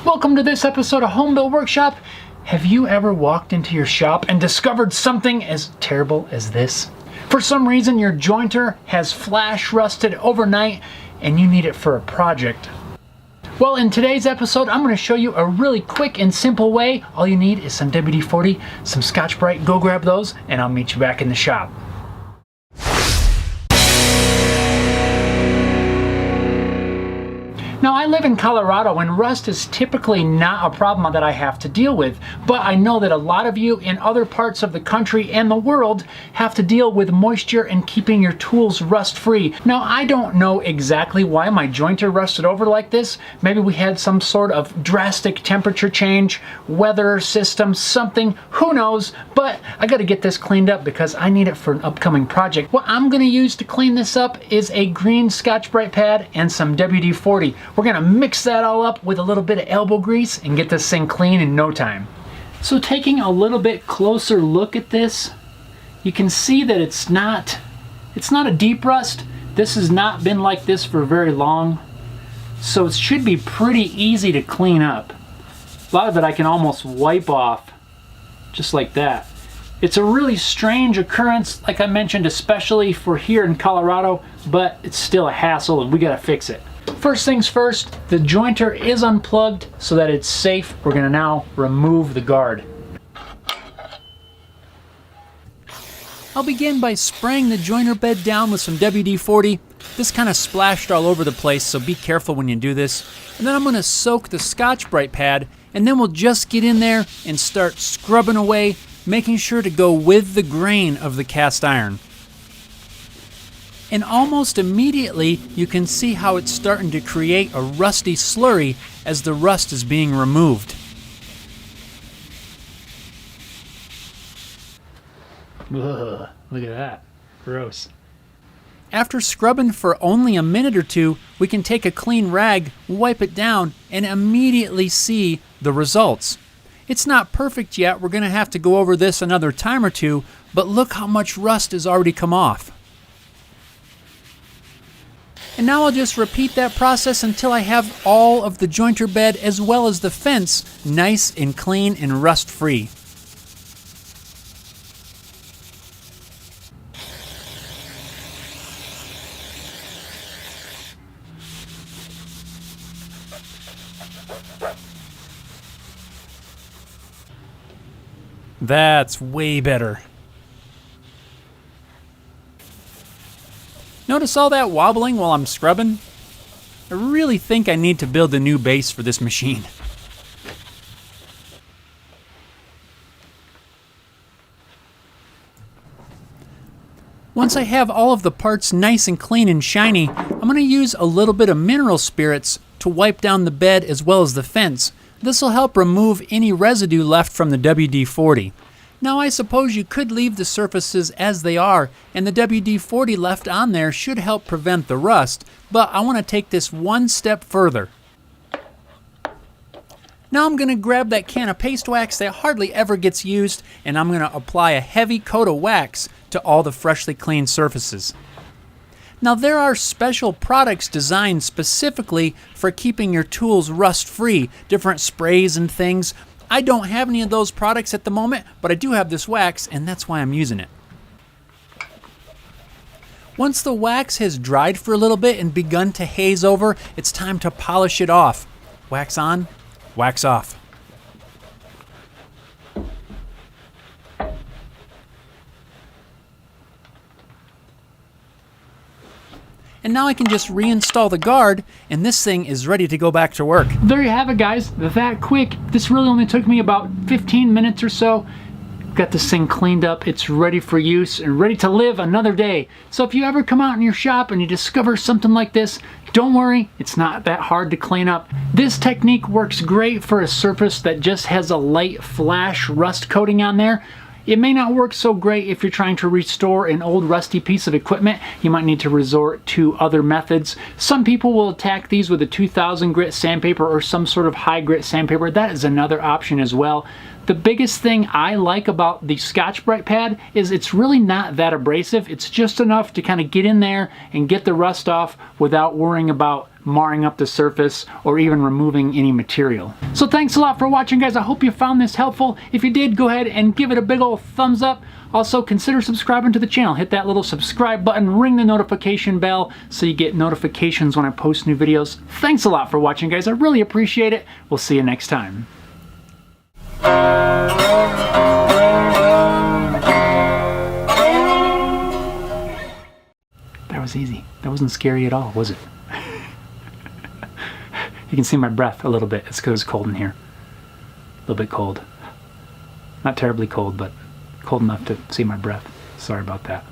Welcome to this episode of Home Build Workshop. Have you ever walked into your shop and discovered something as terrible as this? For some reason your jointer has flash rusted overnight and you need it for a project. Well, in today's episode I'm going to show you a really quick and simple way. All you need is some WD-40, some Scotch Brite. Go grab those and I'll meet you back in the shop. Now, I live in Colorado and rust is typically not a problem that I have to deal with, but I know that a lot of you in other parts of the country and the world have to deal with moisture and keeping your tools rust free. Now, I don't know exactly why my jointer rusted over like this. Maybe we had some sort of drastic temperature change, weather system, something, who knows, but I gotta get this cleaned up because I need it for an upcoming project. What I'm gonna use to clean this up is a green Scotch Brite pad and some WD-40. We're gonna mix that all up with a little bit of elbow grease and get this thing clean in no time. So taking a little bit closer look at this, you can see that it's not a deep rust. This has not been like this for very long. So it should be pretty easy to clean up. A lot of it I can almost wipe off just like that. It's a really strange occurrence, like I mentioned, especially for here in Colorado, but it's still a hassle and we gotta fix it. First things first, the jointer is unplugged so that it's safe. We're gonna now remove the guard. I'll begin by spraying the jointer bed down with some WD-40. This kind of splashed all over the place, so be careful when you do this. And then I'm gonna soak the Scotch Brite pad, and then we'll just get in there and start scrubbing away, making sure to go with the grain of the cast iron. And almost immediately, you can see how it's starting to create a rusty slurry as the rust is being removed. Ugh, look at that. Gross. After scrubbing for only a minute or two, we can take a clean rag, wipe it down, and immediately see the results. It's not perfect yet. We're going to have to go over this another time or two, but look how much rust has already come off. And now I'll just repeat that process until I have all of the jointer bed as well as the fence nice and clean and rust free. That's way better. Notice all that wobbling while I'm scrubbing? I really think I need to build a new base for this machine. Once I have all of the parts nice and clean and shiny, I'm going to use a little bit of mineral spirits to wipe down the bed as well as the fence. This will help remove any residue left from the WD-40. Now I suppose you could leave the surfaces as they are, and the WD-40 left on there should help prevent the rust, but I want to take this one step further. Now I'm going to grab that can of paste wax that hardly ever gets used, and I'm going to apply a heavy coat of wax to all the freshly cleaned surfaces. Now there are special products designed specifically for keeping your tools rust-free, different sprays and things. I don't have any of those products at the moment, but I do have this wax, and that's why I'm using it. Once the wax has dried for a little bit and begun to haze over, it's time to polish it off. Wax on, wax off. And now I can just reinstall the guard, and this thing is ready to go back to work. There you have it, guys. That quick. This really only took me about 15 minutes or so. Got this thing cleaned up. It's ready for use and ready to live another day. So if you ever come out in your shop and you discover something like this, don't worry, it's not that hard to clean up. This technique works great for a surface that just has a light flash rust coating on there. It may not work so great if you're trying to restore an old rusty piece of equipment. You might need to resort to other methods. Some people will attack these with a 2000 grit sandpaper or some sort of high grit sandpaper. That is another option as well. The biggest thing I like about the Scotch Brite pad is it's really not that abrasive. It's just enough to kind of get in there and get the rust off without worrying about marring up the surface or even removing any material. So thanks a lot for watching, guys. I hope you found this helpful. If you did, go ahead and give it a big old thumbs up. Also, consider subscribing to the channel. Hit that little subscribe button, ring the notification bell so you get notifications when I post new videos. Thanks a lot for watching, guys. I really appreciate it. We'll see you next time. That was easy. That wasn't scary at all, was it? You can see my breath a little bit. It's because it's cold in here. A little bit cold. Not terribly cold, but cold enough to see my breath. Sorry about that.